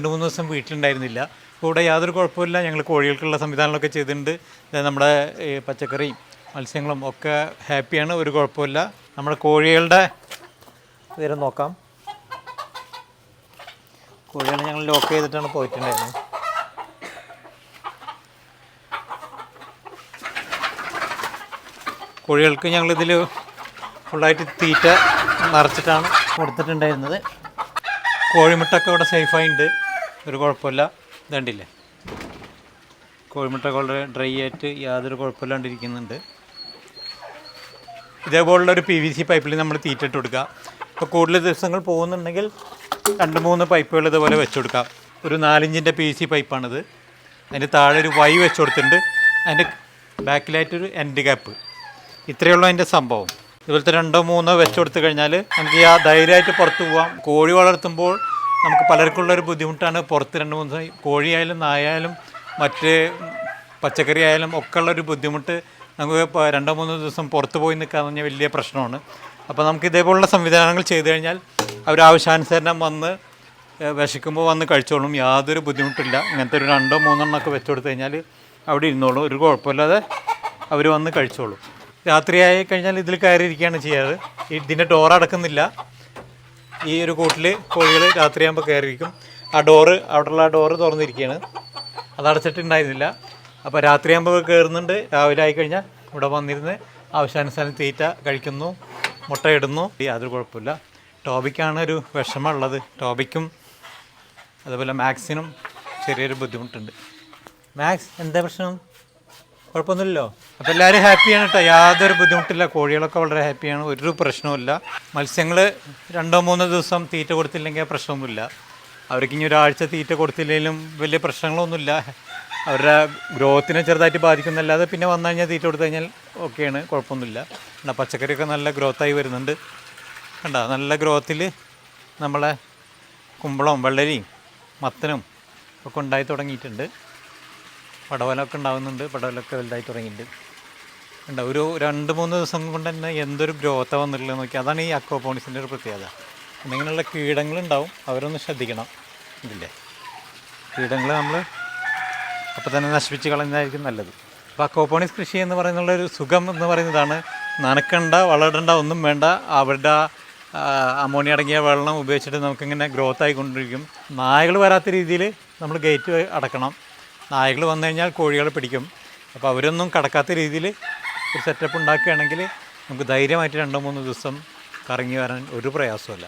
2-3 ദിവസം വീട്ടിലുണ്ടായിരുന്നില്ല. ഇവിടെ യാതൊരു കുഴപ്പമില്ല. ഞങ്ങൾ കോഴികൾക്കുള്ള സംവിധാനങ്ങളൊക്കെ ചെയ്തിട്ടുണ്ട്. നമ്മുടെ പച്ചക്കറിയും മത്സ്യങ്ങളും ഒക്കെ ഹാപ്പിയാണ്, ഒരു കുഴപ്പമില്ല. നമ്മുടെ കോഴികളുടെ വിവരം നോക്കാം. കോഴികളെ ഞങ്ങൾ ലോക്ക് ചെയ്തിട്ടാണ് പോയിട്ടുണ്ടായിരുന്നത്. കോഴികൾക്ക് ഞങ്ങളിതിൽ ഫുള്ളായിട്ട് തീറ്റ നിറച്ചിട്ടാണ് കൊടുത്തിട്ടുണ്ടായിരുന്നത്. കോഴിമുട്ടൊക്കെ ഇവിടെ സേഫായിട്ടുണ്ട്, ഒരു കുഴപ്പമില്ല. ഇതുണ്ടില്ലേ, കോഴിമുട്ടൊക്കെ വളരെ ഡ്രൈ ആയിട്ട് യാതൊരു കുഴപ്പമില്ലാണ്ടിരിക്കുന്നുണ്ട്. ഇതേപോലുള്ളൊരു PVC പൈപ്പിൽ നമ്മൾ തീറ്റ ഇട്ട് കൊടുക്കുക. ഇപ്പോൾ കൂടുതൽ ദിവസങ്ങൾ പോകുന്നുണ്ടെങ്കിൽ 2-3 പൈപ്പുകൾ ഇതുപോലെ വെച്ച് കൊടുക്കാം. ഒരു 4 ഇഞ്ചിൻ്റെ PVC പൈപ്പാണിത്. അതിൻ്റെ താഴെ ഒരു വൈ വെച്ച് കൊടുത്തിട്ടുണ്ട്. അതിൻ്റെ ബാക്കിലായിട്ടൊരു എൻഡ് ക്യാപ്പ്. ഇത്രയേ ഉള്ളൂ അതിൻ്റെ സംഭവം. ഇതുപോലത്തെ 2-3 വെച്ച് കൊടുത്തു കഴിഞ്ഞാൽ നമുക്ക് ധൈര്യമായിട്ട് പുറത്ത് പോവാം. കോഴി വളർത്തുമ്പോൾ നമുക്ക് പലർക്കുള്ളൊരു ബുദ്ധിമുട്ടാണ്. പുറത്ത് 2-3 ദിവസം കോഴിയായാലും നായായാലും മറ്റ് പച്ചക്കറി ആയാലും ഒക്കെ ഉള്ളൊരു ബുദ്ധിമുട്ട്. നമുക്ക് 2-3 ദിവസം പുറത്ത് പോയി നിൽക്കാന്ന് പറഞ്ഞാൽ വലിയ പ്രശ്നമാണ്. അപ്പോൾ നമുക്ക് ഇതേപോലുള്ള സംവിധാനങ്ങൾ ചെയ്തു കഴിഞ്ഞാൽ അവർ ആവശ്യാനുസരണം വന്ന് വിശക്കുമ്പോൾ വന്ന് കഴിച്ചോളും. യാതൊരു ബുദ്ധിമുട്ടില്ല. ഇങ്ങനത്തെ ഒരു 2-3 എണ്ണമൊക്കെ വെച്ച് കൊടുത്തു കഴിഞ്ഞാൽ അവിടെ ഇരുന്നോളും, ഒരു കുഴപ്പമില്ലാതെ അവർ വന്ന് കഴിച്ചോളും. രാത്രിയായി കഴിഞ്ഞാൽ ഇതിൽ കയറിയിരിക്കുകയാണ് ചെയ്യാറ്. ഇതിൻ്റെ ഡോർ അടക്കുന്നില്ല. ഈ ഒരു കൂട്ടിൽ കോഴികൾ രാത്രിയാകുമ്പോൾ കയറിയിരിക്കും. അവിടെയുള്ള ഡോറ് തുറന്നിരിക്കുകയാണ്, അതടച്ചിട്ടുണ്ടായിരുന്നില്ല. അപ്പോൾ രാത്രിയാകുമ്പോൾ കയറുന്നുണ്ട്. രാവിലെ ആയിക്കഴിഞ്ഞാൽ ഇവിടെ വന്നിരുന്ന് ആവശ്യാനുസരണം തീറ്റ കഴിക്കുന്നു, മുട്ടയിടുന്നു. യാതൊരു കുഴപ്പമില്ല. ടോബിക്കാണ് ഒരു വിഷമമുള്ളത്. ടോബിക്കും അതുപോലെ മാക്സിനും ചെറിയൊരു ബുദ്ധിമുട്ടുണ്ട്. മാക്സ് എന്താ പ്രശ്നം? കുഴപ്പമൊന്നുമില്ലല്ലോ. അപ്പോൾ എല്ലാവരും ഹാപ്പിയാണ് കേട്ടോ, യാതൊരു ബുദ്ധിമുട്ടില്ല. കോഴികളൊക്കെ വളരെ ഹാപ്പിയാണ്, ഒരു പ്രശ്നവുമില്ല. മത്സ്യങ്ങൾ 2-3 ദിവസം തീറ്റ കൊടുത്തില്ലെങ്കിൽ പ്രശ്നമൊന്നുമില്ല. അവർക്ക് ഇനി ഒരാഴ്ച തീറ്റ കൊടുത്തില്ലെങ്കിലും വലിയ പ്രശ്നങ്ങളൊന്നുമില്ല. അവരുടെ ഗ്രോത്തിനെ ചെറുതായിട്ട് ബാധിക്കുന്നല്ലാതെ പിന്നെ വന്നു കഴിഞ്ഞാൽ തീറ്റ കൊടുത്തു കഴിഞ്ഞാൽ ഓക്കെയാണ്, കുഴപ്പമൊന്നുമില്ല. പച്ചക്കറിയൊക്കെ നല്ല ഗ്രോത്തായി വരുന്നുണ്ട്. കണ്ടോ, നല്ല ഗ്രോത്തിൽ നമ്മളെ കുമ്പളവും വെള്ളരിയും മത്തനും ഒക്കെ ഉണ്ടായി തുടങ്ങിയിട്ടുണ്ട്. പടവലമൊക്കെ ഉണ്ടാകുന്നുണ്ട്, പടവലമൊക്കെ വലുതായി തുടങ്ങിയിട്ടുണ്ട്. ഉണ്ട്, ഒരു 2-3 ദിവസം കൊണ്ട് തന്നെ എന്തൊരു ഗ്രോത്താണ് വന്നിട്ടുള്ളത് നോക്കി. അതാണ് ഈ അക്വാപോണിക്സിൻ്റെ ഒരു പ്രത്യേകത. ഇങ്ങനെയുള്ള കീടങ്ങളുണ്ടാവും, അവരൊന്ന് ശ്രദ്ധിക്കണം. ഇതില്ലേ, കീടങ്ങൾ നമ്മൾ അപ്പോൾ തന്നെ നശിപ്പിച്ച് കളയുന്നതായിരിക്കും നല്ലത്. അപ്പോൾ അക്വാപോണിക്സ് കൃഷി എന്ന് പറയുന്നുള്ളൊരു സുഖം എന്ന് പറയുന്നതാണ്, നനക്കണ്ട, വളരണ്ട, ഒന്നും വേണ്ട. അവരുടെ അമോണിയ അടങ്ങിയ വെള്ളം ഉപയോഗിച്ചിട്ട് നമുക്കിങ്ങനെ ഗ്രോത്ത് ആയിക്കൊണ്ടിരിക്കും. നായകൾ വരാത്ത രീതിയിൽ നമ്മൾ ഗേറ്റ് അടക്കണം. നായകൾ വന്നു കഴിഞ്ഞാൽ കോഴികളെ പിടിക്കും. അപ്പോൾ അവരൊന്നും കടക്കാത്ത രീതിയിൽ ഒരു സെറ്റപ്പ് ഉണ്ടാക്കുകയാണെങ്കിൽ നമുക്ക് ധൈര്യമായിട്ട് 2-3 ദിവസം കറങ്ങി വരാൻ ഒരു പ്രയാസമില്ല.